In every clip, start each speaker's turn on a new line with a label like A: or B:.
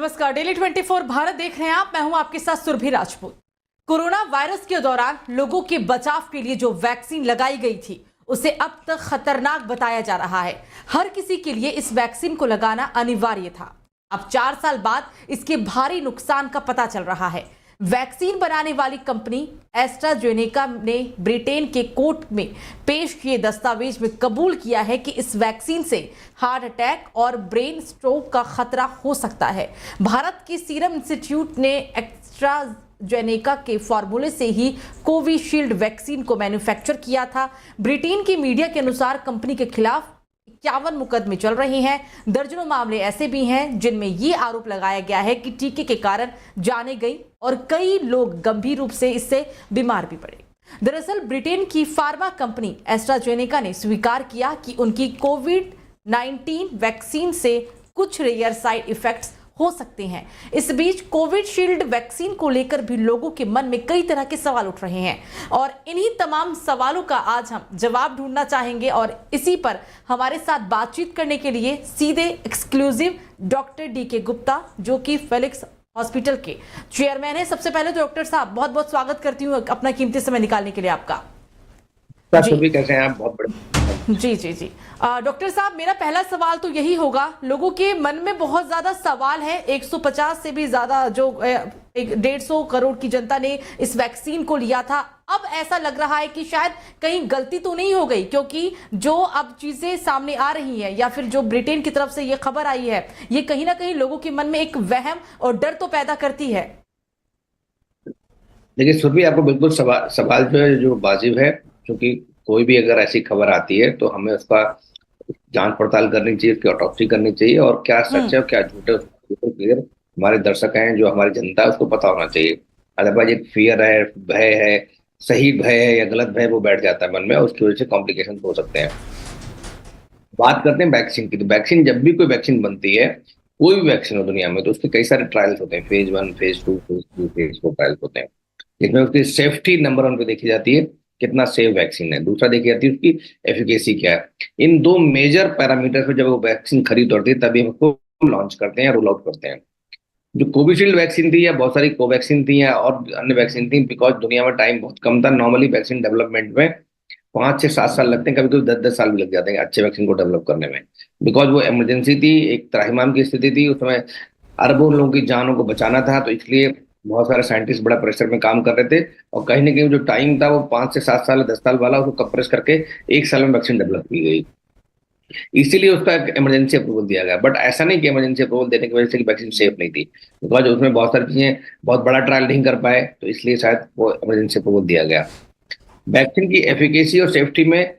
A: नमस्कार। डेली 24 भारत देख रहे हैं आप। मैं हूं आपके साथ सुरभि राजपूत। कोरोना वायरस के दौरान लोगों के बचाव के लिए जो वैक्सीन लगाई गई थी उसे अब तक खतरनाक बताया जा रहा है। हर किसी के लिए इस वैक्सीन को लगाना अनिवार्य था। अब 4 साल बाद इसके भारी नुकसान का पता चल रहा है। वैक्सीन बनाने वाली कंपनी एस्ट्राजेनेका ने ब्रिटेन के कोर्ट में पेश किए दस्तावेज में कबूल किया है कि इस वैक्सीन से हार्ट अटैक और ब्रेन स्ट्रोक का खतरा हो सकता है। भारत के सीरम इंस्टीट्यूट ने एस्ट्राजेनेका के फॉर्मूले से ही कोविशील्ड वैक्सीन को मैन्युफैक्चर किया था। ब्रिटेन की मीडिया के अनुसार कंपनी के खिलाफ 51 मुकदमे चल रहे हैं। दर्जनों मामले ऐसे भी हैं जिनमें ये आरोप लगाया गया है कि टीके के कारण जाने गई और कई लोग गंभीर रूप से इससे बीमार भी पड़े। दरअसल ब्रिटेन की फार्मा कंपनी एस्ट्राजेनेका ने स्वीकार किया कि उनकी कोविड-19 वैक्सीन से कुछ रेयर साइड इफेक्ट्स हो सकते हैं। इस बीच कोविशील्ड वैक्सीन को लेकर भी लोगों के मन में कई तरह के सवाल उठ रहे हैं और इन्हीं तमाम सवालों का आज हम जवाब ढूंढना चाहेंगे। और इसी पर हमारे साथ बातचीत करने के लिए सीधे एक्सक्लूसिव डॉक्टर डीके गुप्ता, जो कि फेलिक्स हॉस्पिटल के चेयरमैन है। सबसे पहले तो डॉक्टर साहब बहुत बहुत स्वागत करती हूँ अपना कीमती समय निकालने के लिए आपका।
B: जी कैसे हैं आप? बहुत बड़े।
A: जी जी जी डॉक्टर साहब, मेरा पहला सवाल तो यही होगा, लोगों के मन में बहुत ज्यादा सवाल है। 150 से भी ज्यादा जो 150 करोड़ की जनता ने इस वैक्सीन को लिया था, अब ऐसा लग रहा है कि शायद कहीं गलती तो नहीं हो गई, क्योंकि जो अब चीजें सामने आ रही हैं या फिर जो ब्रिटेन की तरफ से ये खबर आई है, ये कहीं ना कहीं लोगों के मन में एक वहम और डर तो पैदा करती है।
B: देखिए सुरभि, आपको बिल्कुल सवाल जो है जो वाजिब है, क्योंकि कोई भी अगर ऐसी खबर आती है तो हमें उसका जांच पड़ताल करनी चाहिए, उसकी ऑटोप्सी करनी चाहिए और क्या सच है और क्या झूठ है उसको क्लियर हमारे दर्शक हैं, जो हमारी जनता है, उसको पता होना चाहिए। अदरवाइज एक फियर है, भय है, सही भय है या गलत भय, वो बैठ जाता है मन में और उसकी वजह से कॉम्प्लिकेशन हो सकते हैं। बात करते हैं वैक्सीन की, तो वैक्सीन, जब भी कोई वैक्सीन बनती है, कोई भी वैक्सीन हो दुनिया में, तो उसके कई सारे ट्रायल्स होते हैं। Phase 1, phase 2, phase 3, phase 4 trials होते हैं, जिसमें उसकी सेफ्टी नंबर 1 पे देखी जाती है, कितना सेफ वैक्सीन है। दूसरा देखी जाती है उसकी एफिकेसी क्या है। इन दो मेजर पैरामीटर पे जब वो वैक्सीन खरीद होती है तभी हम उसको लॉन्च करते हैं, रोल आउट करते हैं। जो कोविशील्ड वैक्सीन थी या बहुत सारी कोवैक्सीन थी या और अन्य वैक्सीन थी, बिकॉज दुनिया में टाइम बहुत कम था। नॉर्मली वैक्सीन डेवलपमेंट में 5 से 7 साल लगते हैं, कभी कभी 10-10 साल भी लग जाते हैं अच्छे वैक्सीन को डेवलप करने में, बिकॉज वो इमरजेंसी थी, एक त्राहिमाम की स्थिति थी, उस समय अरबों लोगों की जानों को बचाना था, तो इसलिए बहुत सारे साइंटिस्ट बड़ा प्रेशर में काम कर रहे थे और कहीं ना कहीं जो टाइम था वो 5 से 7 साल 10 साल वाला, उसको कंप्रेस करके 1 साल में वैक्सीन डेवलप की गई, इसीलिए उसका इमरजेंसी अप्रूवल दिया गया। बट ऐसा नहीं कि इमरजेंसी अप्रूवल देने की वजह से वैक्सीन सेफ नहीं थी, बिकॉज उसमें बहुत सारी चीजें, बहुत बड़ा ट्रायल नहीं कर पाए, तो इसलिए शायद वो इमरजेंसी अप्रूवल दिया गया। वैक्सीन की एफिकेसी और सेफ्टी में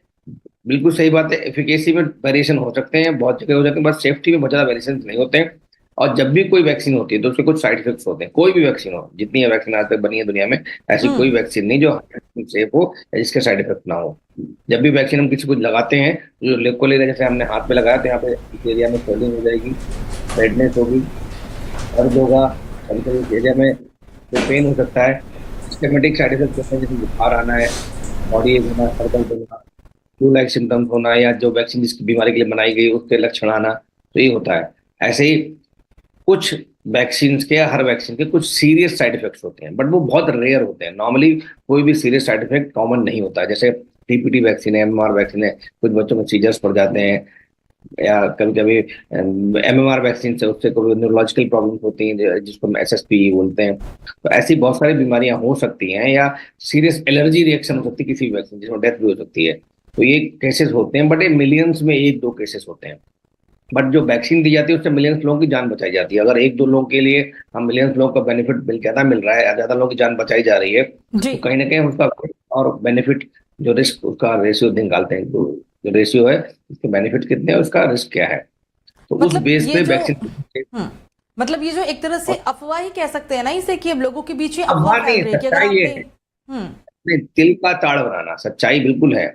B: बिल्कुल सही बात है, एफिकेसी में वेरिएशन हो सकते हैं, बहुत जगह हो जाते हैं, बस सेफ्टी में बहुत ज्यादा वेरिएशन नहीं होते हैं। और जब भी कोई वैक्सीन होती है तो उसके कुछ साइड इफेक्ट्स होते हैं। कोई भी वैक्सीन हो, जितनी वैक्सीन आज तक बनी है दुनिया में, ऐसी कोई वैक्सीन नहीं जो सेफ हो या जिसके साइड इफेक्ट ना हो। जब भी वैक्सीन हम किसी को लगाते हैं, जो लेको ले, जैसे हमने हाथ पे लगाया तो यहाँ पे इस एरिया में स्वेलिंग हो जाएगी, रेडनेस होगी, दर्द होगा, कभी कभी इस एरिया में पेन हो सकता है। सिस्टमेटिक साइड इफेक्ट होते हैं, जैसे बुखार आना है, बॉडी एक होना, सर्कल होना, फ्लू लाइक सिम्टम्स होना, या जो वैक्सीन जिसकी बीमारी के लिए बनाई गई उसके लक्षण आना, तो ये होता है। ऐसे ही कुछ वैक्सीन के, हर वैक्सीन के कुछ सीरियस साइड इफेक्ट्स होते हैं, बट वो बहुत रेयर होते हैं। नॉर्मली कोई भी सीरियस साइड इफेक्ट कॉमन नहीं होता है। जैसे टीपीटी वैक्सीन है, एमएमआर वैक्सीन है, कुछ बच्चों में सीजर्स पड़ जाते हैं, या कभी कभी एमएमआर वैक्सीन से उससे कोई न्यूरोलॉजिकल प्रॉब्लम्स होती हैं, जिसको हम एसएसपी बोलते हैं। तो ऐसी बहुत सारी बीमारियां हो सकती हैं, या सीरियस एलर्जी रिएक्शन हो सकती है किसी भी वैक्सीन, जिसमें डेथ भी हो सकती है। तो ये केसेस होते हैं, बट ये मिलियंस में 1-2 केसेस होते हैं। बट जो वैक्सीन दी जाती है उससे मिलियंस लोगों की जान बचाई जाती है। अगर 1-2 लोगों के लिए हम मिलियंस लोगों का बेनिफिट ज्यादा मिल रहा है, ज्यादा लोगों की जान बचाई जा रही है, तो कहीं ना कहीं उसका और बेनिफिट, जो रिस्क, उसका रेशियो निकालते हैं, जो रेशियो है उसके बेनिफिट कितने हैं, उसका रिस्क क्या है, तो उस बेस पे वैक्सीन।
A: मतलब ये जो एक तरह से अफवाह ही कह सकते हैं ना इसे, कि अब लोगों के बीच
B: अफवाह
A: अफवाह फैल
B: नहीं,
A: रही है कि अगर
B: सच्चाई
A: आपने
B: है, तिल का ताड़ बनाना सच्चाई बिल्कुल है।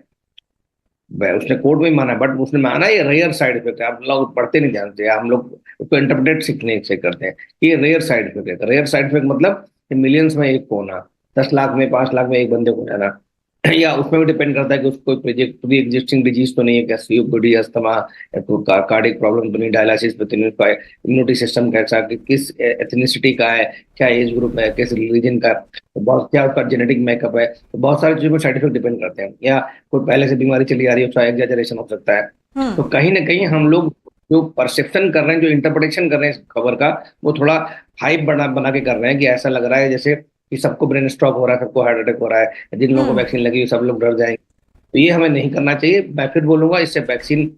B: उसने कोर्ट में माना, बट उसने माना ये रेयर साइड इफेक्ट है। आप लोग पढ़ते नहीं जानते, हम लोग उसको इंटरप्रेट सीखने से करते हैं कि ये रेयर साइड इफेक्ट है। रेयर साइड इफेक्ट मतलब मिलियंस में एक को होना, 10 लाख में, 5 लाख में एक बंदे को जाना, या उसमें भी डिपेंड करता है कि उसको प्री एग्जिस्टिंग डिजीज तो नहीं है, क्या सीओपीडी, अस्थमा, कार्डियक प्रॉब्लम तो नहीं, डायलिसिस पे तो नहीं, इम्यूनिटी सिस्टम कैसा, कि किस एथनिसिटी का है, क्या एज ग्रुप है, किस रिलीजन का, तो बहुत क्या उसका जेनेटिक मेकअप है, तो बहुत सारी चीजों पर साइड इफेक्ट डिपेंड करते हैं। या कोई पहले से बीमारी चली आ रही है, उसका एग्जैजरेशन हो सकता है। तो कहीं ना कहीं हम लोग जो परसेप्शन कर रहे हैं, जो इंटरप्रिटेशन कर रहे हैं इस खबर का, वो थोड़ा हाइप बना बना के कर रहे हैं कि ऐसा लग रहा है जैसे कि सबको ब्रेन स्ट्रोक हो रहा है, सबको हार्ट अटैक हो रहा है, जिन लोगों को वैक्सीन लगी है सब लोग डर जाएंगे। तो ये हमें नहीं करना चाहिए। मैं फिर बोलूंगा, इससे वैक्सीन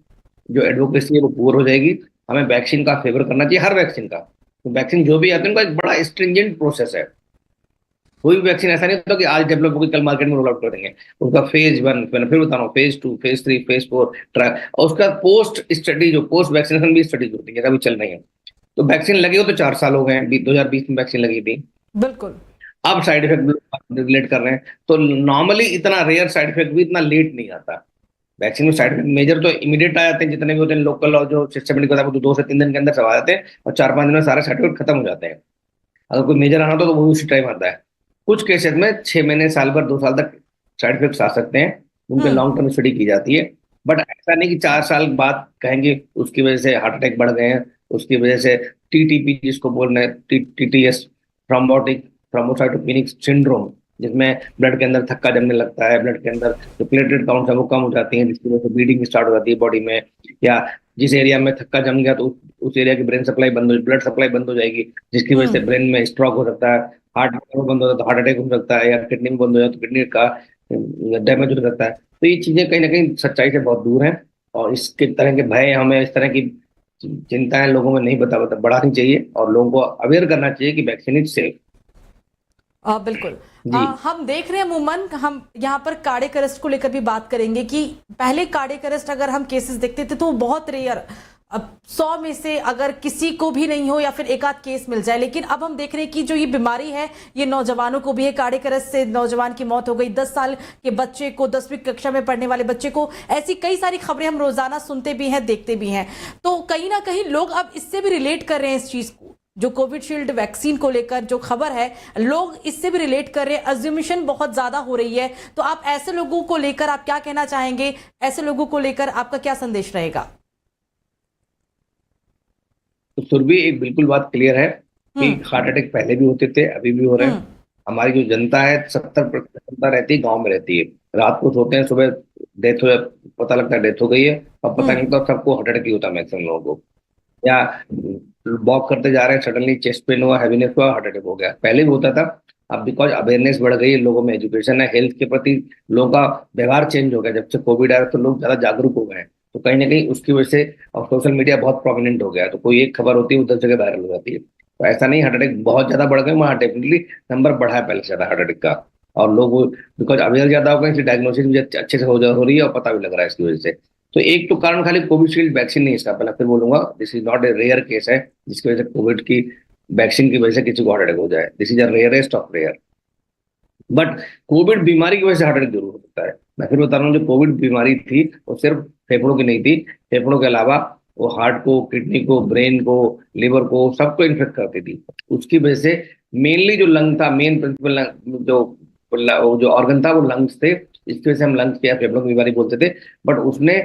B: जो एडवोकेसी है वो पुअर हो जाएगी। हमें वैक्सीन का फेवर करना चाहिए, हर वैक्सीन का। तो वैक्सीन जो भी आते हैं उनका एक बड़ा स्ट्रिंजेंट प्रोसेस है। कोई भी वैक्सीन ऐसा नहीं होता कि आज डेवलप होगी कल मार्केट में रोल आउट कर देंगे। उसका फेज 1, मैंने फिर बता रहा हूँ, फेज 2, फेज 3, फेज 4 ट्रायल, और उसका पोस्ट स्टडी, जो पोस्ट वैक्सीनेशन भी स्टडीज होती है, अभी चल रही है। तो वैक्सीन लगी हो तो 4 साल हो गए, 2020 में वैक्सीन लगी थी।
A: बिल्कुल।
B: अब साइड इफेक्ट रिलेट कर रहे हैं, तो नॉर्मली इतना रेयर साइड इफेक्ट भी इतना लेट नहीं आता। वैक्सीन में साइड इफेक्ट मेजर तो इमीडिएट आ जाते हैं, जितने भी होते हैं लोकल, और जो सिस्टमेटिक होता है वो तो 2 से 3 दिन के अंदर सब आ जाते हैं, और 4-5 दिन में सारे साइड इफेक्ट खत्म हो जाते हैं। अगर कोई मेजर आना तो वो उसी टाइम आता है। कुछ केसेस में 6 महीने, साल भर, 2 साल तक साइड इफेक्ट्स आ सकते हैं, उनके लॉन्ग टर्म स्टडी की जाती है। बट ऐसा नहीं कि 4 साल बाद कहेंगे उसकी वजह से हार्ट अटैक बढ़ गए हैं, उसकी वजह से टीटीपी जिसको बोल रहे हैं, टीटीएस, थ्रोम्बोटिक थ्रोम्बोसाइटोपेनिक सिंड्रोम, जिसमें ब्लड के अंदर थक्का जमने लगता है, ब्लड के अंदर जो प्लेटलेट काउंट है वो कम हो जाती है, जिसकी वजह से ब्लीडिंग स्टार्ट हो जाती है बॉडी में। या जिस एरिया में थक्का जम गया तो उस एरिया की ब्रेन सप्लाई बंद हो, ब्लड सप्लाई बंद हो जाएगी, जिसकी वजह से ब्रेन में स्ट्रोक हो सकता है, हार्ट बंद हो जाता है तो हार्ट अटैक हो सकता है, या किडनी में बंद हो जाए तो किडनी का डैमेज हो सकता है। तो ये चीजें कहीं ना कहीं सच्चाई से बहुत दूर हैं, और इसके तरह के भय, हमें इस तरह की चिंताएं लोगों में नहीं बढ़ानी चाहिए, और लोगों को अवेयर करना चाहिए कि वैक्सीन इज सेफ।
A: बिल्कुल।
B: जी।
A: हम देख रहे हैं अमूमन, हम यहाँ पर कार्डियक अरेस्ट को लेकर भी बात करेंगे कि पहले कार्डियक अरेस्ट अगर हम केसेस देखते थे तो वो बहुत रेयर, अब 100 में से अगर किसी को भी नहीं हो या फिर एक आध केस मिल जाए। लेकिन अब हम देख रहे हैं कि जो ये बीमारी है ये नौजवानों को भी है। कार्डियक अरेस्ट से नौजवान की मौत हो गई, 10 साल के बच्चे को, 10वीं कक्षा में पढ़ने वाले बच्चे को। ऐसी कई सारी खबरें हम रोजाना सुनते भी हैं, देखते भी हैं। तो कहीं ना कहीं लोग अब इससे भी रिलेट कर रहे हैं इस चीज को, जो कोविशील्ड वैक्सीन को लेकर जो खबर है, लोग इससे भी रिलेट कर रहे हैं। अज्यूमेशन बहुत ज्यादा हो रही है। तो आप ऐसे लोगों को लेकर आप क्या कहना चाहेंगे? ऐसे लोगों को लेकर आपका क्या संदेश रहेगा?
B: तो सुरभि, एक बिल्कुल बात क्लियर है कि हार्ट अटैक पहले भी होते थे, अभी भी हो रहे हैं। हमारी जो जनता है 70% जनता रहती है गाँव में, रहती है, रात को सोते हैं, सुबह डेथ हो, पता लगता है डेथ हो गई है, अब पता नहीं लगता सबको हार्ट अटैक ही होता है मैक्सिमम लोगों को। या वॉक करते जा रहे हैं, सडनली चेस्ट पेन हुआ, हैवीनेस हुआ, हार्ट अटैक हो गया। पहले भी होता था, अब बिकॉज अवेयरनेस बढ़ गई है, लोगों में एजुकेशन है, हेल्थ के प्रति लोगों का व्यवहार चेंज हो गया। जब से कोविड आया तो लोग ज्यादा जागरूक हो गए हैं, तो कहीं ना कहीं उसकी वजह से, और सोशल मीडिया बहुत प्रोमिनेंट हो गया है, तो कोई एक खबर होती है 10 जगह वायरल हो जाती है। तो ऐसा नहीं हार्ट अटैक बहुत ज्यादा बढ़ गए, वहाँ डेफिनेटली नंबर बढ़ा है पहले से ज्यादा हार्ट अटैक का। और लोग बिकॉज अवेयर ज्यादा हो गए, इसलिए डायग्नोसिस भी अच्छे से हो रही है, और पता भी लग रहा है इसकी वजह से। तो एक तो कारण खाली कोविशील्ड वैक्सीन नहीं, इसका पहले फिर बोलूंगा, this is not a rare case है जिसकी वजह से कोविड की वैक्सीन की वजह से किसी को हार्ट अटैक हो जाए। This is a rarest of rare. But Covid बीमारी की वजह से हार्ट अटैक जरूर हो सकता है। मैं फिर बता रहा हूँ, जो कोविड बीमारी थी वो सिर्फ फेफड़ों की नहीं थी, फेफड़ों के अलावा वो हार्ट को, किडनी को, ब्रेन को, लिवर को, सबको इन्फेक्ट करती थी। उसकी वजह से मेनली जो लंग था, मेन प्रिंसिपल जो ऑर्गन था वो लंग्स थे, इसकी वजह से हम लंग्स या फेफड़ों की बीमारी बोलते थे। बट उसने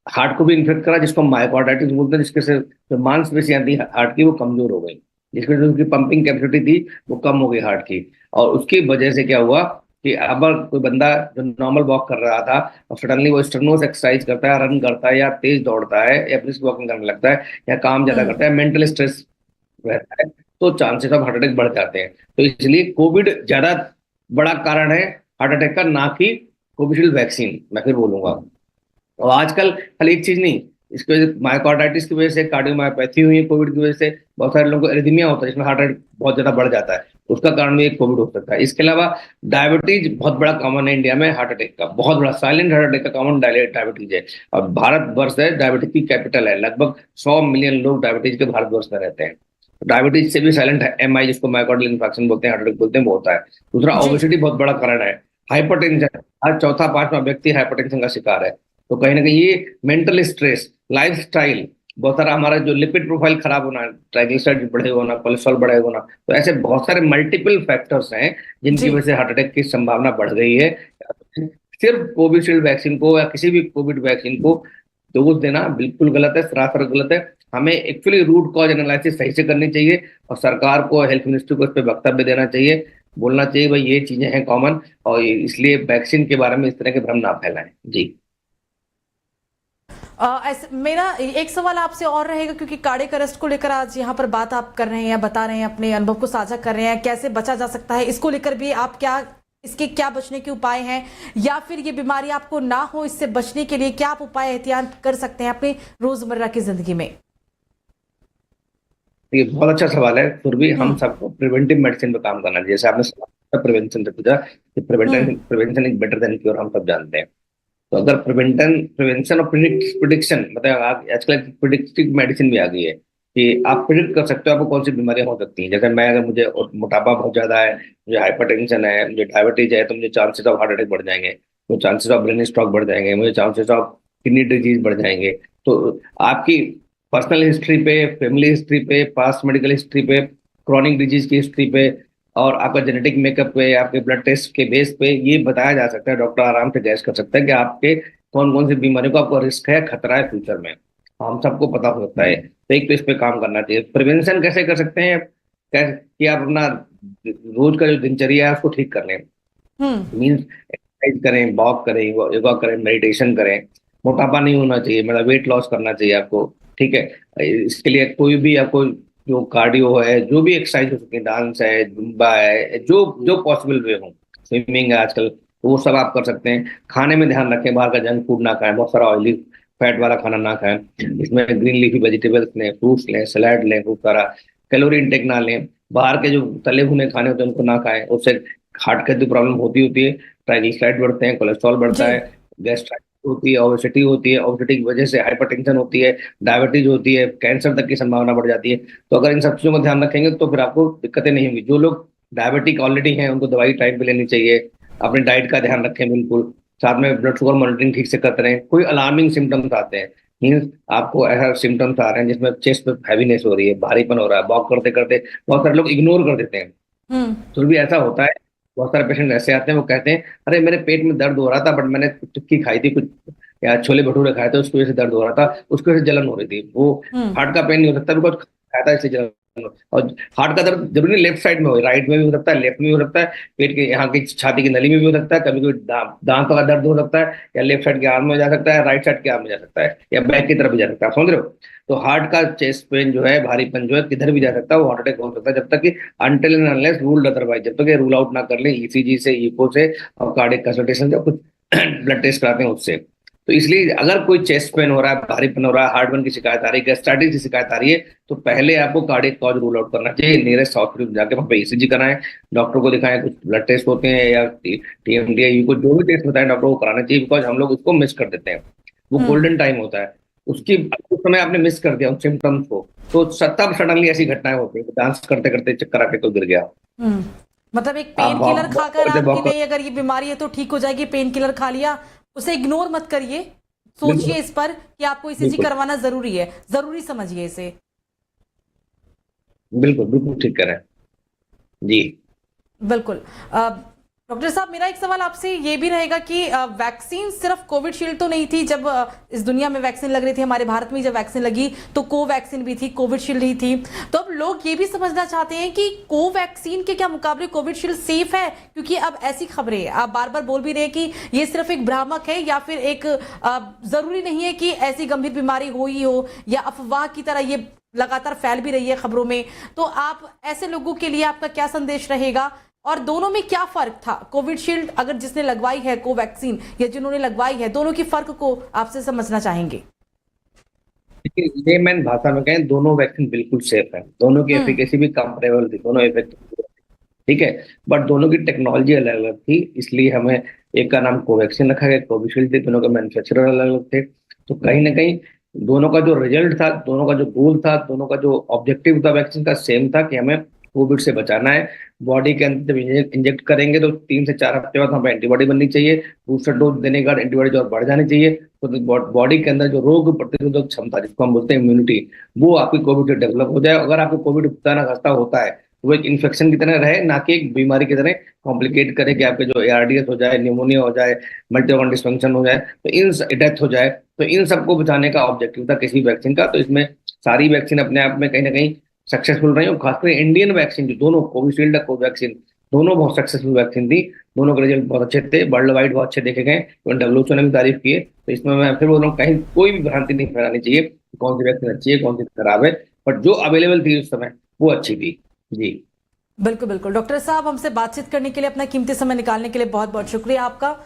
B: हार्ट को भी इन्फेक्ट करा, जिसको मायोकार्डाइटिस बोलते हैं, जिसके से जो मांसपेशियां थी हार्ट की वो कमजोर हो गई, जिसकी वजह से उसकी पंपिंग कैपेसिटी थी वो कम हो गई हार्ट की। और उसकी वजह से क्या हुआ कि अब कोई बंदा जो नॉर्मल वॉक कर रहा था और सडनली वो स्ट्रेनोस एक्सरसाइज करता है, रन करता है, या तेज दौड़ता है, या ब्रिस्क वॉकिंग करने लगता है, या काम ज्यादा करता है, मेंटल स्ट्रेस रहता है, तो चांसेस ऑफ हार्ट अटैक बढ़ जाते हैं। तो इसलिए कोविड ज्यादा बड़ा कारण है हार्ट अटैक का, ना कि कोविशील्ड वैक्सीन, मैं फिर बोलूंगा। और आजकल खाली एक चीज नहीं, इसकी वजह से मायोकार्डाइटिस की वजह से कार्डियोमायोपैथी हुई है, कोविड की वजह से बहुत सारे लोगों को एरिथमिया होता है, जिसमें हार्ट रेट बहुत ज्यादा बढ़ जाता है, उसका कारण भी एक कोविड हो सकता है। इसके अलावा डायबिटीज बहुत बड़ा कॉमन है इंडिया में, हार्ट अटैक का बहुत बड़ा, साइलेंट हार्ट अटैक का कॉमन डायबिटीज है। और भारतवर्ष है डायबिटीज की कैपिटल है, लगभग 100 मिलियन लोग डायबिटीज के भारतवर्ष में रहते हैं। डायबिटीज से भी साइलेंट एमआई, जिसको मायोकार्डियल इंफेक्शन बोलते हैं, हार्ट अटैक बोलते हैं, वो होता है। दूसरा, ओबेसिटी बहुत बड़ा कारण है। हाइपरटेंशन, हर चौथा पांचवा व्यक्ति हाइपरटेंशन का शिकार है। तो कहीं ना कहीं ये मेंटल स्ट्रेस, लाइफस्टाइल, बहुत सारा हमारा जो लिपिड प्रोफाइल खराब होना, ट्राइग्लिसराइड बढ़े होना, कोलेस्ट्रॉल बढ़े होना, तो ऐसे बहुत सारे मल्टीपल फैक्टर्स हैं जिनकी वजह से हार्ट अटैक की संभावना बढ़ गई है। सिर्फ कोविशील्ड वैक्सीन को या किसी भी कोविड वैक्सीन को डोज देना बिल्कुल गलत है, सरासर गलत है। हमें एक्चुअली रूट कॉज एनालिसिस सही से करनी चाहिए और सरकार को, हेल्थ मिनिस्ट्री को इस पर वक्तव्य देना चाहिए, बोलना चाहिए भाई ये चीजें हैं कॉमन, और इसलिए वैक्सीन के बारे में इस तरह के भ्रम ना फैलाएं। जी
A: मेरा एक सवाल आपसे और रहेगा, क्योंकि कार्डियक अरेस्ट को लेकर आज यहाँ पर बात आप कर रहे हैं, बता रहे हैं, अपने अनुभव को साझा कर रहे हैं, कैसे बचा जा सकता है इसको लेकर भी आप क्या, इसके क्या बचने के उपाय हैं, या फिर ये बीमारी आपको ना हो इससे बचने के लिए क्या आप उपाय एहतियात कर सकते हैं अपनी रोजमर्रा की जिंदगी में?
B: ये बहुत अच्छा सवाल है। फिर भी हम सबको प्रिवेंटिव मेडिसिन पे काम करना चाहिए। जैसे आपने प्रिवेंशन से पूछा कि prevention is better than cure, हम सब जानते हैं। तो अगर प्रिवेंशन और प्रिडिक्शन, मतलब आजकल प्रिडिक्टिव मेडिसिन भी आ गई है कि आप प्रिडिक्ट कर सकते हो आपको कौन सी बीमारियां हो सकती हैं। जैसे मैं, अगर मुझे मोटापा बहुत ज्यादा है, मुझे हाइपरटेंशन है, मुझे डायबिटीज है, तो मुझे चांसेस ऑफ हार्ट अटैक बढ़ जाएंगे, मुझे चांसेस ऑफ ब्रेन स्ट्रोक बढ़ जाएंगे, मुझे चांसेस ऑफ किडनी डिजीज बढ़ जाएंगे। तो आपकी पर्सनल हिस्ट्री पे, फैमिली हिस्ट्री पे, पास्ट मेडिकल हिस्ट्री पे, क्रॉनिक डिजीज की हिस्ट्री पे और आपका जेनेटिक मेकअप पे, आपके ब्लड टेस्ट के बेस पे ये बताया जा सकता है। डॉक्टर आराम से गैस कर सकता है कि आपके कौन कौन सी बीमारियों का आपको रिस्क है, खतरा है फ्यूचर में, हम सबको पता हो सकता है। तो एक तो इस पे काम करना चाहिए। प्रिवेंशन कैसे कर सकते हैं? कैसे कि आप अपना रोज का जो दिनचर्या है उसको ठीक कर लें। मीन्स एक्सरसाइज करें, वॉक करें, योगा करें, मेडिटेशन करें। मोटापा नहीं होना चाहिए, मतलब वेट लॉस करना चाहिए आपको, ठीक है। इसके लिए कोई भी आपको जो कार्डियो है, जो भी एक्सरसाइज हो सकती है, डांस है, जुम्बा है, जो जो पॉसिबल वे हो, स्विमिंग है आजकल, तो वो सब आप कर सकते हैं। खाने में ध्यान रखें, बाहर का जंक फूड ना खाएं, बहुत सारा ऑयली फैट वाला खाना ना खाएं। इसमें ग्रीन लीफी वेजिटेबल्स लें, फ्रूट्स लें, सलाद लें, खूब सारा। कैलोरी इंटेक ना लें, बाहर के जो तले भुने खाने होते हैं उनको ना खाएं, उससे हार्ट की प्रॉब्लम होती है, ट्राइग्लिसराइड बढ़ते हैं, कोलेस्ट्रॉल बढ़ता है, गैस्ट्राइटिस होती है, ओबेसिटी होती है, ओबेसिटी की वजह से हाइपरटेंशन होती है, डायबिटीज होती है, कैंसर तक की संभावना बढ़ जाती है। तो अगर इन सब चीजों को ध्यान रखेंगे तो फिर आपको दिक्कतें नहीं होंगी। जो लोग डायबिटिक ऑलरेडी हैं उनको दवाई टाइम पे लेनी चाहिए, अपनी डाइट का ध्यान रखें बिल्कुल, साथ में ब्लड शुगर मॉनिटरिंग ठीक से करते रहें। कोई अलार्मिंग सिम्टम्स आते हैं, मीन्स आपको ऐसा सिम्टम्स आ रहे हैं जिसमें चेस्ट पे हैवीनेस हो रही है, भारीपन हो रहा है, वॉक करते करते बहुत सारे लोग इग्नोर कर देते हैं, तो भी ऐसा होता है। बहुत सारे पेशेंट ऐसे आते हैं, वो कहते हैं अरे मेरे पेट में दर्द हो रहा था, बट मैंने टिक्की खाई थी कुछ, या छोले भटूरे खाए थे, उसकी वजह से दर्द हो रहा था, उसकी वजह से जलन हो रही थी। वो हार्ट का पेन नहीं हो सकता, बिकॉज खाया था इसलिए जलन। और हार्ट का दर्द जरूरी लेफ्ट साइड में हो, राइट में भी हो सकता है, लेफ्ट में भी हो सकता है, पेट के यहाँ की छाती की नली में भी हो सकता है, कभी कभी दांत का दर्द हो सकता है, या लेफ्ट साइड के आर्म में जा सकता है, राइट साइड के आर्म में जा सकता है, या बैक की तरफ भी जा सकता है, समझ रहे हो। तो हार्ट का चेस्ट पेन जो है, भारीपन जो है, किधर भी जा सकता है, वो हार्ट अटैक हो सकता है, जब तक कि until and unless ruled otherwise, जब तक ये रूल आउट ना कर ले ईसीजी से, ईको से और कार्डियक कंसल्टेशन से, कुछ ब्लड टेस्ट कराते हैं उससे। तो इसलिए अगर कोई चेस्ट पेन हो रहा है, भारीपन हो रहा है, हार्ट बर्न की शिकायत आ रही है, गैस्ट्राइटिस की शिकायत आ रही है, तो पहले आपको कार्डियक कॉज रूल आउट करना चाहिए। नियरेस्ट हॉस्पिटल जाके वहाँ पे ईसीजी कराएं, डॉक्टर को दिखाएं, कुछ ब्लड टेस्ट होते हैं या टीएमटी को जो भी टेस्ट बताएं डॉक्टर को कराना चाहिए, बिकॉज हम लोग उसको मिस कर देते हैं। वो गोल्डन टाइम होता है, उस समय आपने मिस कर दिया उन सिम्टम्स को, तो तब सडनली ऐसी घटनाएं होती है, डांस करते करते चक्कर आके तो गिर गया।
A: मतलब एक पेन किलर खाकर आपकी नहीं, अगर ये बीमारी है तो ठीक हो जाएगी, पेन किलर खा लिया, उसे इग्नोर मत करिए, सोचिए इस पर कि आपको ईसीजी करवाना जरूरी है, जरूरी समझिए इसे।
B: बिल्कुल बिल्कुल ठीक करें जी।
A: बिल्कुल। डॉक्टर साहब, मेरा एक सवाल आपसे ये भी रहेगा कि वैक्सीन सिर्फ कोविशील्ड तो नहीं थी, जब इस दुनिया में वैक्सीन लग रही थी, हमारे भारत में जब वैक्सीन लगी तो कोवैक्सीन भी थी, कोविशील्ड ही थी। तो अब लोग ये भी समझना चाहते हैं कि कोवैक्सीन के क्या मुकाबले कोविशील्ड सेफ है, क्योंकि अब ऐसी खबरें आप बार बार बोल भी रहे हैं कि ये सिर्फ एक भ्रामक है, या फिर एक जरूरी नहीं है कि ऐसी गंभीर बीमारी हो ही हो, या अफवाह की तरह ये लगातार फैल भी रही है खबरों में। तो आप ऐसे लोगों के लिए आपका क्या संदेश रहेगा, और दोनों में क्या फर्क था? कोविशील्ड अगर जिसने लगवाई है कोवैक्सीन, या जिन्होंने लगवाई है, दोनों की फर्क को आपसे समझना चाहेंगे।
B: लेमैन भाषा में कहें, दोनों वैक्सीन बिल्कुल सेफ है, दोनों की एफिकेसी भी कंपेरेबल थी, दोनों इफेक्टिव, ठीक है। बट दोनों की टेक्नोलॉजी अलग अलग थी, इसलिए हमें एक का नाम कोवैक्सीन रखा गया, कोविशील्ड थी, दोनों के मैन्युफैक्चरर अलग अलग थे। तो कहीं ना कहीं दोनों का जो रिजल्ट था, दोनों का जो गोल था, दोनों का जो ऑब्जेक्टिव था वैक्सीन का, सेम था कि हमें कोविड से बचाना है। बॉडी के अंदर जब इंजेक्ट करेंगे तो 3 से 4 हफ्ते बाद हमें एंटीबॉडी बननी चाहिए, बूस्टर डोज देने के बाद एंटीबॉडी और बढ़ जानी चाहिए, तो बॉडी के अंदर जो रोग प्रतिरोधक क्षमता, जिसको हम बोलते हैं इम्यूनिटी, वो आपकी कोविड से डेवलप हो जाए। अगर आपको कोविड ना खास्ता होता है वो एक इन्फेक्शन की तरह रहे, ना कि एक बीमारी की तरह कॉम्प्लिकेट करे कि आपके जो ARDS हो जाए, निमोनिया हो जाए, मल्टी ऑर्गन डिसफंक्शन हो जाए, तो इन डेथ हो जाए, तो इन सबको बचाने का ऑब्जेक्टिव था किसी वैक्सीन का। तो इसमें सारी वैक्सीन अपने आप में कहीं ना कहीं सक्सेसफुल रही, और खासकर इंडियन वैक्सीन जो दोनों कोविशील्ड और कोवैक्सीन दोनों बहुत सक्सेसफुल वैक्सीन थी। दोनों के रिजल्ट बहुत अच्छे थे, वर्ल्ड वाइड बहुत अच्छे देखे गए, WHO ने भी तारीफ की है। तो इसमें मैं फिर बोल रहा हूँ, कहीं कोई भी भ्रांति नहीं फैलानी चाहिए कि कौन सी वैक्सीन अच्छी है, कौन सी खराब है, बट जो अवेलेबल थी उस समय वो अच्छी थी। जी
A: बिल्कुल बिल्कुल। डॉक्टर साहब, हमसे बातचीत करने के लिए, अपना कीमती समय निकालने के लिए बहुत बहुत शुक्रिया आपका।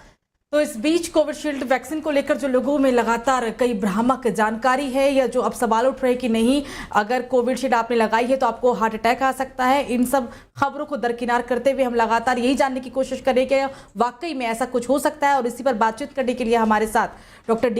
A: तो इस बीच कोविशील्ड वैक्सीन को लेकर जो लोगों में लगातार कई भ्रामक जानकारी है, या जो अब सवाल उठ रहे हैं कि नहीं, अगर कोविशील्ड आपने लगाई है तो आपको हार्ट अटैक आ सकता है, इन सब खबरों को दरकिनार करते हुए हम लगातार यही जानने की कोशिश करें कि वाकई में ऐसा कुछ हो सकता है। और इसी पर बातचीत करने के लिए हमारे साथ डॉक्टर डी